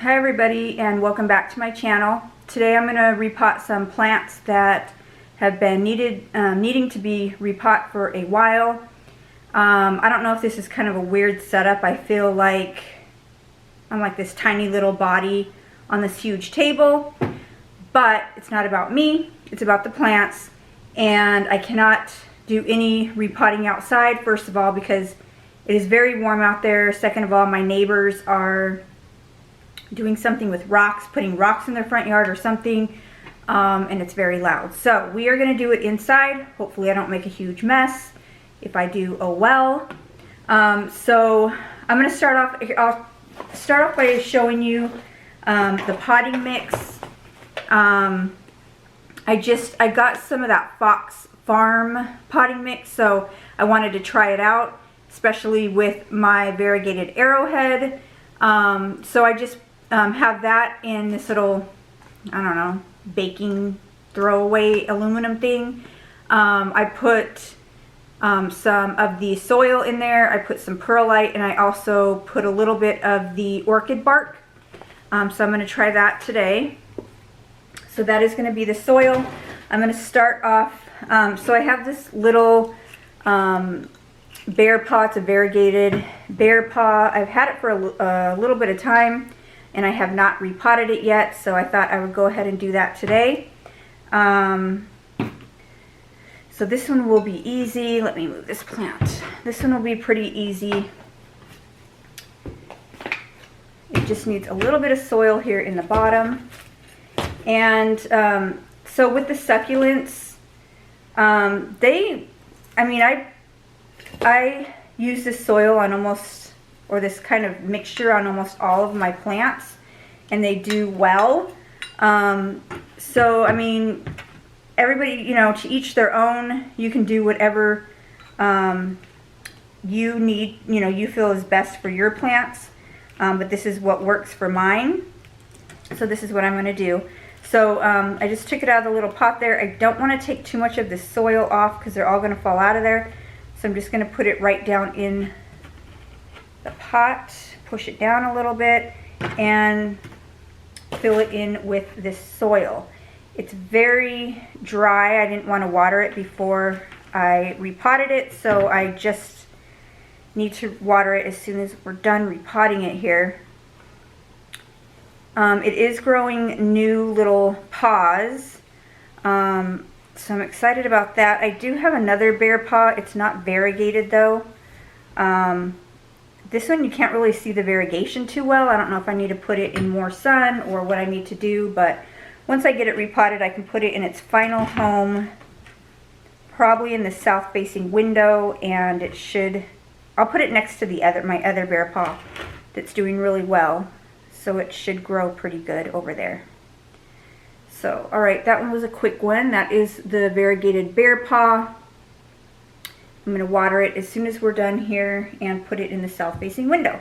Hi everybody, and welcome back to my channel. Today I'm going to repot some plants that have been needing to be repot for a while. I don't know if this is kind of a weird setup. I feel like I'm like this tiny little body on this huge table, but it's not about me, it's about the plants, and I cannot do any repotting outside, first of all because it is very warm out there. Second of all, my neighbors are doing something with rocks, putting rocks in their front yard or something, and it's very loud. So we are going to do it inside. Hopefully I don't make a huge mess. If I do, oh well. So I'm going to start off, I'll start off by showing you the potting mix. I got some of that Fox Farm potting mix, so I wanted to try it out, especially with my variegated arrowhead. So I just have that in this little, I don't know, baking throwaway aluminum thing. I put some of the soil in there. I put some perlite, and I also put a little bit of the orchid bark. So I'm going to try that today. So that is going to be the soil. I'm going to start off, so I have this little bear paw. It's a variegated bear paw. I've had it for a little bit of time, and I have not repotted it yet, so I thought I would go ahead and do that today. So this one will be easy. Let me move this plant. This one will be pretty easy. It just needs a little bit of soil here in the bottom. And so with the succulents, I use this soil on almost, or this kind of mixture on almost all of my plants, and they do well. So I mean, everybody, you know, to each their own. You can do whatever you need, you know, you feel is best for your plants. But this is what works for mine. So this is what I'm going to do. So I just took it out of the little pot there. I don't want to take too much of the soil off because they're all going to fall out of there. So I'm just going to put it right down in the pot, push it down a little bit, and fill it in with this soil. It's very dry. I didn't want to water it before I repotted it, so I just need to water it as soon as we're done repotting it here. It is growing new little paws, so I'm excited about that. I do have another bear paw. It's not variegated though. This one you can't really see the variegation too well. I don't know if I need to put it in more sun or what I need to do, but once I get it repotted, I can put it in its final home, probably in the south facing window, and it should, I'll put it next to my other bear paw that's doing really well. So it should grow pretty good over there. So, alright, that one was a quick one. That is the variegated bear paw. I'm going to water it as soon as we're done here and put it in the south facing window.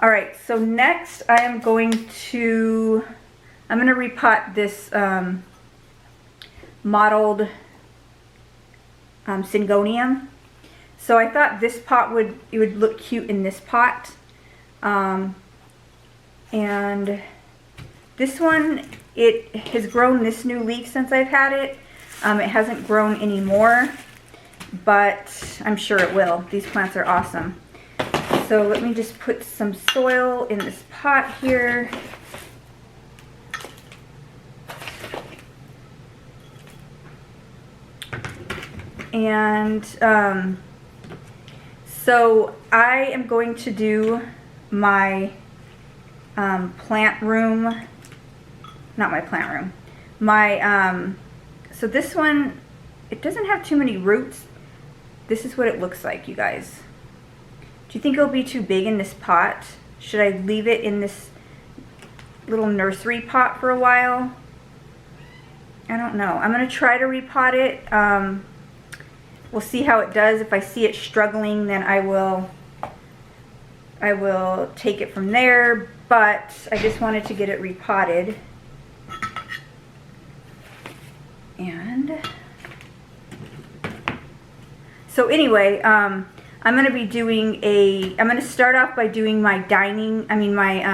Alright, so next I am going to repot this mottled Syngonium. So I thought this pot would look cute in this pot. And this one, it has grown this new leaf since I've had it. It hasn't grown anymore, but I'm sure it will. These plants are awesome. So let me just put some soil in this pot here. And so I am going to do my plant room, not my plant room, my, so this one, it doesn't have too many roots. This is what it looks like, you guys. Do you think it'll be too big in this pot? Should I leave it in this little nursery pot for a while? I don't know. I'm going to try to repot it. We'll see how it does. If I see it struggling, then I will take it from there, but I just wanted to get it repotted. And so anyway, I'm going to be doing I'm going to start off by doing my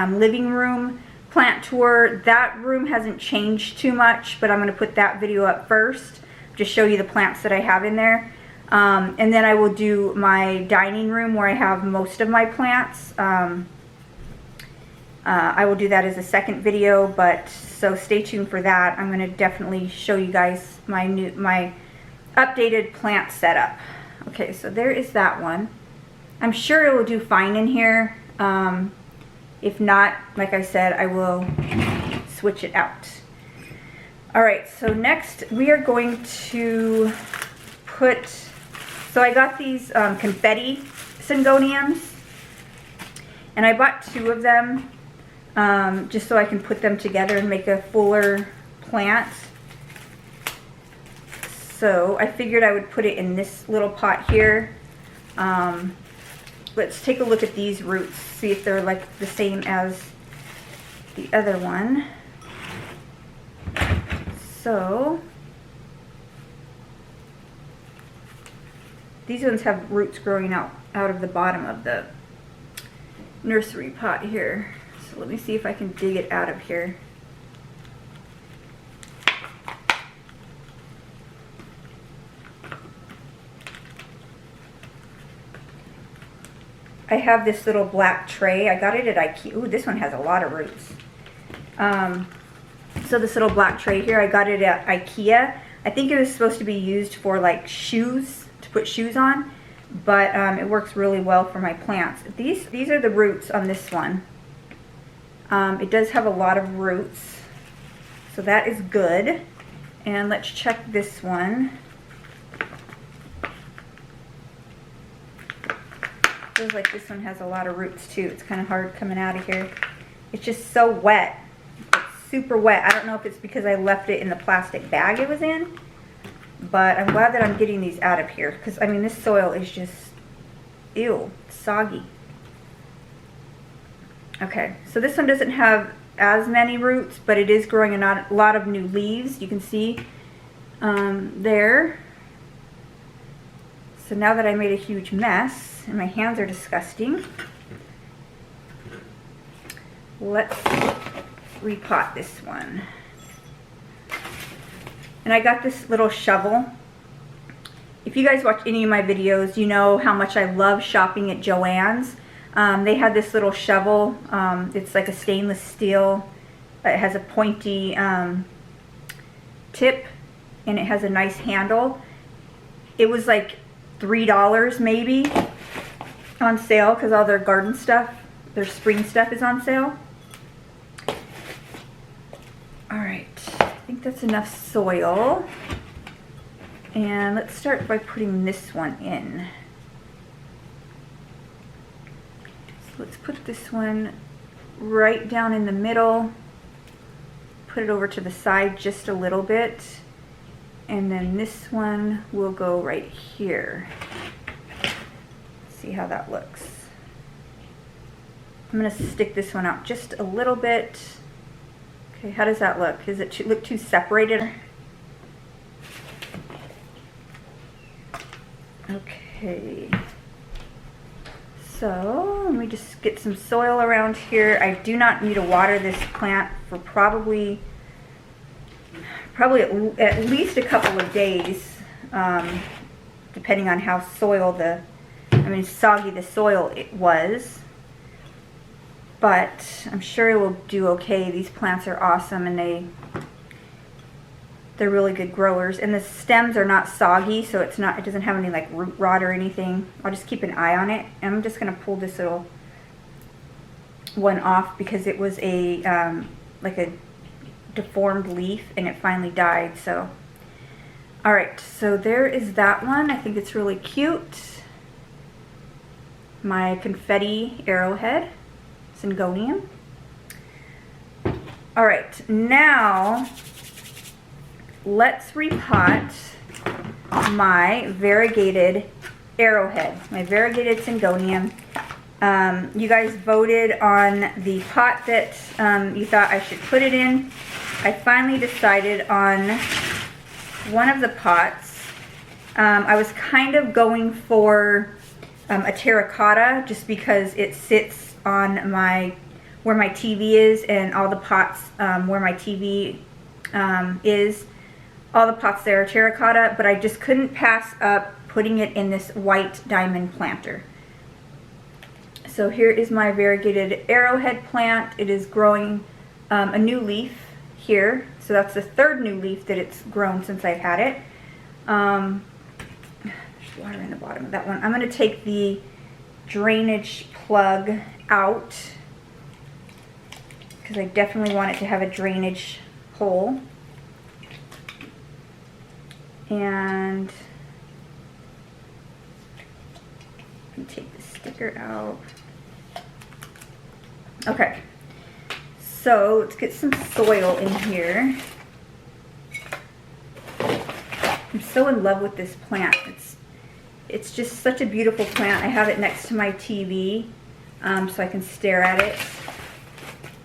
living room plant tour. That room hasn't changed too much, but I'm going to put that video up first. Just show you the plants that I have in there. And then I will do my dining room where I have most of my plants. I will do that as a second video, but so stay tuned for that. I'm going to definitely show you guys my updated plant setup. Okay, so there is that one. I'm sure it will do fine in here. If not, like I said, I will switch it out. Alright, so next we are going to put, so I got these confetti syngoniums, and I bought 2 of them just so I can put them together and make a fuller plant. So I figured I would put it in this little pot here. Let's take a look at these roots, see if they're like the same as the other one. So these ones have roots growing out of the bottom of the nursery pot here. So let me see if I can dig it out of here. I have this little black tray. I got it at IKEA. Ooh, this one has a lot of roots. So this little black tray here, I got it at IKEA. I think it was supposed to be used for like shoes, to put shoes on, but it works really well for my plants. These are the roots on this one. It does have a lot of roots, so that is good. And let's check this one. Feels like this one has a lot of roots too. It's kind of hard coming out of here. It's just so wet. It's super wet. I don't know if it's because I left it in the plastic bag it was in, but I'm glad that I'm getting these out of here, because I mean this soil is just, ew, soggy. Okay, so this one doesn't have as many roots, but it is growing a lot of new leaves. You can see there. So now that I made a huge mess, and my hands are disgusting, let's repot this one. And I got this little shovel. If you guys watch any of my videos, you know how much I love shopping at Joann's. They had this little shovel. It's like a stainless steel. It has a pointy tip, and it has a nice handle. It was like $3 maybe on sale, because all their garden stuff, their spring stuff is on sale. Alright, I think that's enough soil. And let's start by putting this one in. So let's put this one right down in the middle. Put it over to the side just a little bit. And then this one will go right here. See how that looks. I'm going to stick this one out just a little bit. Okay, how does that look? Does it look too separated? Okay. So let me just get some soil around here. I do not need to water this plant for probably at least a couple of days, depending on how soggy the soil it was. But I'm sure it will do okay. These plants are awesome, and they're really good growers. And the stems are not soggy, so it doesn't have any like root rot or anything. I'll just keep an eye on it. And I'm just gonna pull this little one off because it was a like a deformed leaf, and it finally died. So alright, so there is that one. I think it's really cute. My confetti arrowhead syngonium. Alright, now let's repot my variegated arrowhead, my variegated syngonium. You guys voted on the pot that you thought I should put it in. I finally decided on one of the pots. I was kind of going for a terracotta just because it sits on my where my TV is, and all the pots where my TV is. All the pots there are terracotta, but I just couldn't pass up putting it in this white diamond planter. So here is my variegated arrowhead plant. It is growing a new leaf here. So that's the third new leaf that it's grown since I've had it. There's water in the bottom of that one. I'm going to take the drainage plug out because I definitely want it to have a drainage hole. And take the sticker out. Okay, so let's get some soil in here. I'm so in love with this plant. It's just such a beautiful plant. I have it next to my TV so I can stare at it.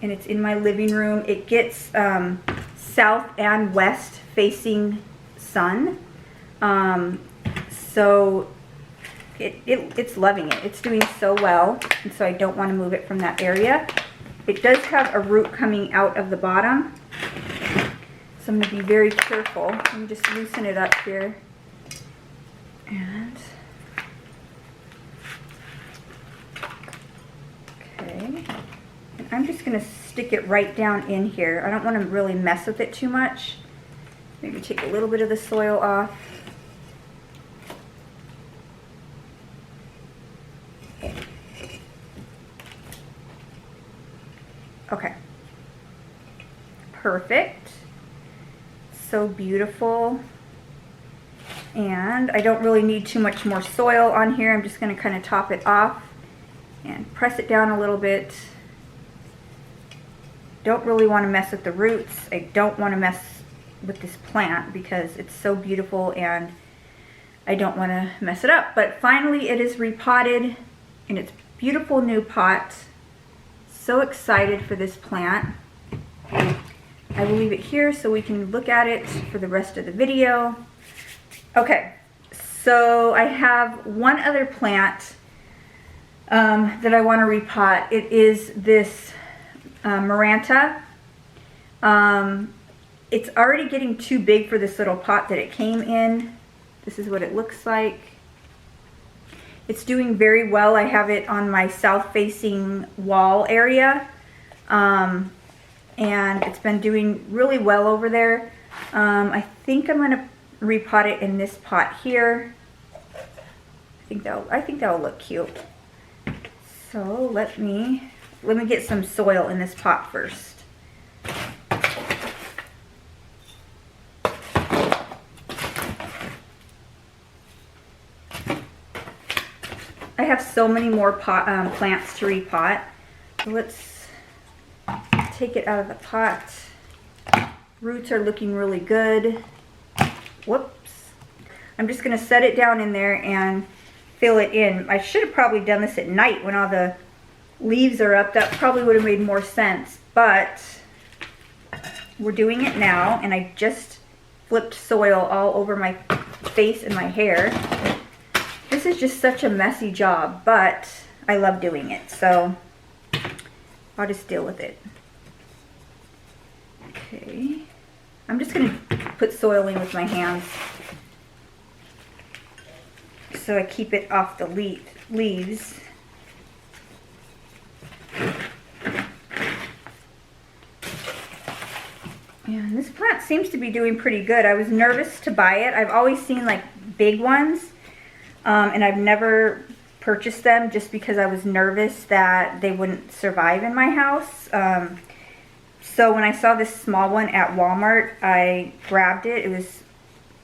And it's in my living room. It gets south and west facing sun. So it's loving it. It's doing so well, and so I don't want to move it from that area. It does have a root coming out of the bottom, so I'm going to be very careful. Let me just loosen it up here. And okay, and I'm just going to stick it right down in here. I don't want to really mess with it too much. Maybe take a little bit of the soil off. Okay, perfect. So beautiful. And I don't really need too much more soil on here. I'm just going to kind of top it off and press it down a little bit. Don't really want to mess with the roots. I don't want to mess with this plant because it's so beautiful and I don't want to mess it up. But finally it is repotted in its beautiful new pot. So excited for this plant. I will leave it here so we can look at it for the rest of the video. Okay, so I have one other plant that I want to repot. It is this Maranta. It's already getting too big for this little pot that it came in. This is what it looks like. It's doing very well. I have it on my south-facing wall area, and it's been doing really well over there. I think I'm going to repot it in this pot here. I think that'll look cute. So let me get some soil in this pot first. I have so many more plants to repot. Let's take it out of the pot. Roots are looking really good. Whoops. I'm just going to set it down in there and fill it in. I should have probably done this at night when all the leaves are up. That probably would have made more sense, but we're doing it now, and I just flipped soil all over my face and my hair. This is just such a messy job, but I love doing it, so I'll just deal with it. Okay, I'm just going to put soil in with my hands so I keep it off the leaves. And this plant seems to be doing pretty good. I was nervous to buy it. I've always seen like big ones, and I've never purchased them just because I was nervous that they wouldn't survive in my house. So when I saw this small one at Walmart, I grabbed it. It was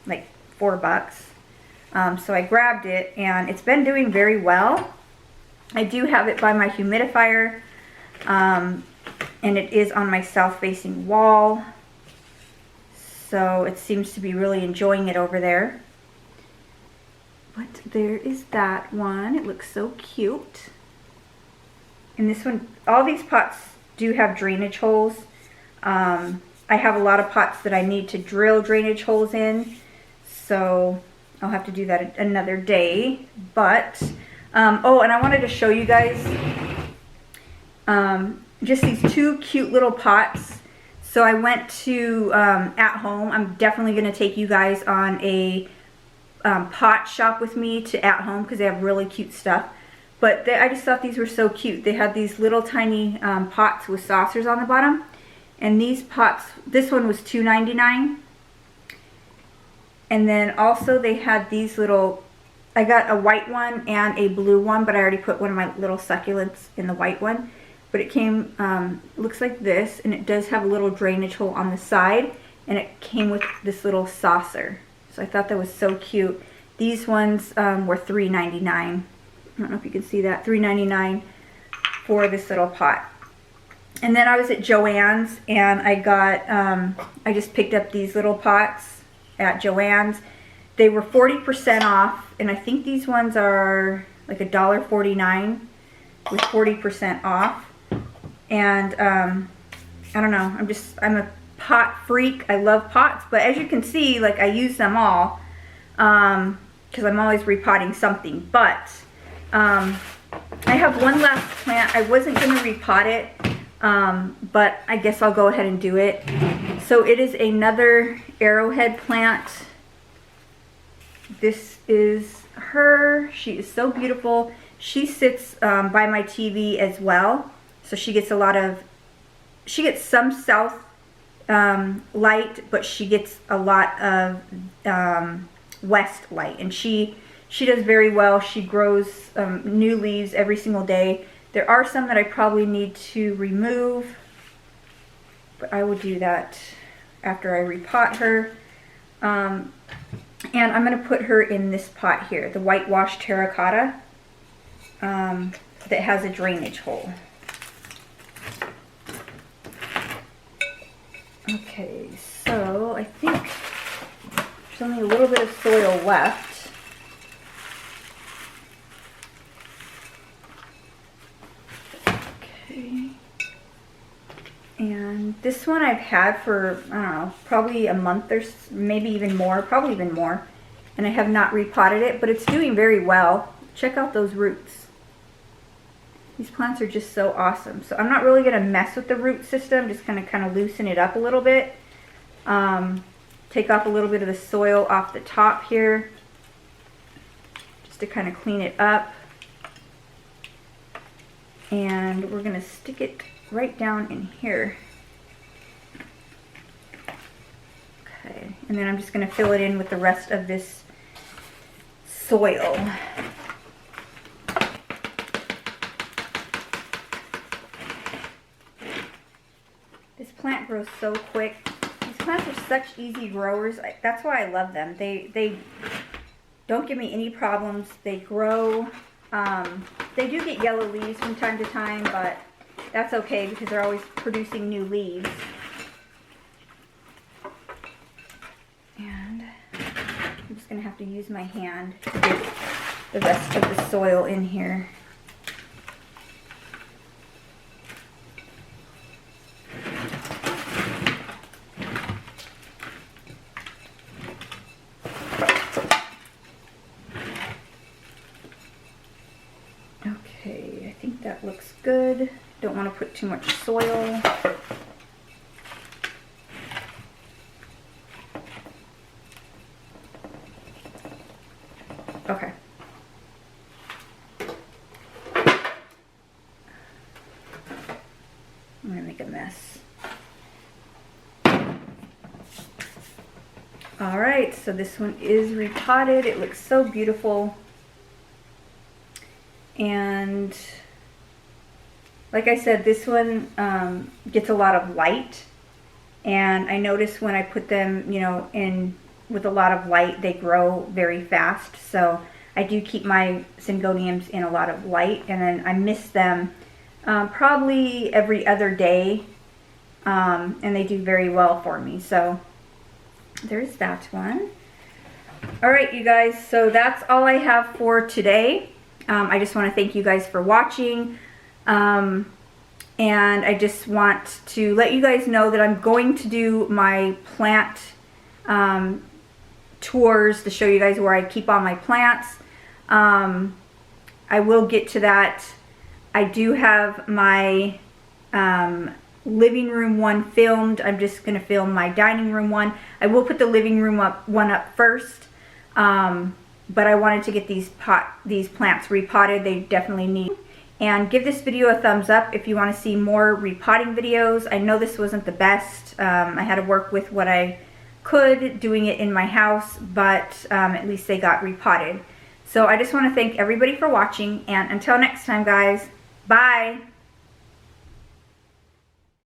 like $4. So I grabbed it, and it's been doing very well. I do have it by my humidifier, and it is on my south-facing wall. So it seems to be really enjoying it over there. But there is that one. It looks so cute. And this one, all these pots do have drainage holes. I have a lot of pots that I need to drill drainage holes in. So I'll have to do that another day. But, oh, and I wanted to show you guys, just these two cute little pots. So I went to At Home. I'm definitely going to take you guys on a pot shop with me to At Home because they have really cute stuff. But I just thought these were so cute. They had these little tiny pots with saucers on the bottom. And these pots, this one was $2.99. And then also they had these little, I got a white one and a blue one, but I already put one of my little succulents in the white one. But it came, looks like this, and it does have a little drainage hole on the side, and it came with this little saucer. So I thought that was so cute. These ones were $3.99. I don't know if you can see that, $3.99 for this little pot. And then I was at Joann's, and I got, I just picked up these little pots at Joann's. They were 40% off, and I think these ones are like $1.49 with 40% off. And I don't know, I'm a pot freak. I love pots, but as you can see, like, I use them all because I'm always repotting something. But I have one last plant. I wasn't going to repot it, but I guess I'll go ahead and do it. So it is another arrowhead plant. This is her. She is so beautiful. She sits by my TV as well. So she gets a lot of, she gets some south light, but she gets a lot of west light. And she does very well. She grows new leaves every single day. There are some that I probably need to remove, but I will do that after I repot her. And I'm going to put her in this pot here, the whitewash terracotta that has a drainage hole. Okay, so I think there's only a little bit of soil left. Okay. And this one I've had for, I don't know, probably a month or maybe even more, probably even more. And I have not repotted it, but it's doing very well. Check out those roots. These plants are just so awesome. So I'm not really going to mess with the root system. Just going to kind of loosen it up a little bit. Take off a little bit of the soil off the top here. Just to kind of clean it up. And we're going to stick it right down in here. Okay. And then I'm just going to fill it in with the rest of this soil. This plant grows so quick. These plants are such easy growers. That's why I love them. They don't give me any problems. They grow. They do get yellow leaves from time to time, but that's okay because they're always producing new leaves. And I'm just going to have to use my hand to get the rest of the soil in here. Okay, I think that looks good. Don't want to put too much soil. Okay. I'm going to make a mess. Alright, so this one is repotted. It looks so beautiful. And like I said, this one gets a lot of light. And I notice when I put them, you know, in with a lot of light, they grow very fast. So I do keep my syngoniums in a lot of light, and then I mist them probably every other day, and they do very well for me. So there's that one. Alright, you guys, so that's all I have for today. I just want to thank you guys for watching, and I just want to let you guys know that I'm going to do my plant tours to show you guys where I keep all my plants. I will get to that. I do have my living room one filmed. I'm just going to film my dining room one. I will put the living room one up first, but I wanted to get these plants repotted. They definitely need. And give this video a thumbs up if you want to see more repotting videos. I know this wasn't the best. I had to work with what I could doing it in my house, but at least they got repotted. So I just want to thank everybody for watching, and until next time, guys, bye!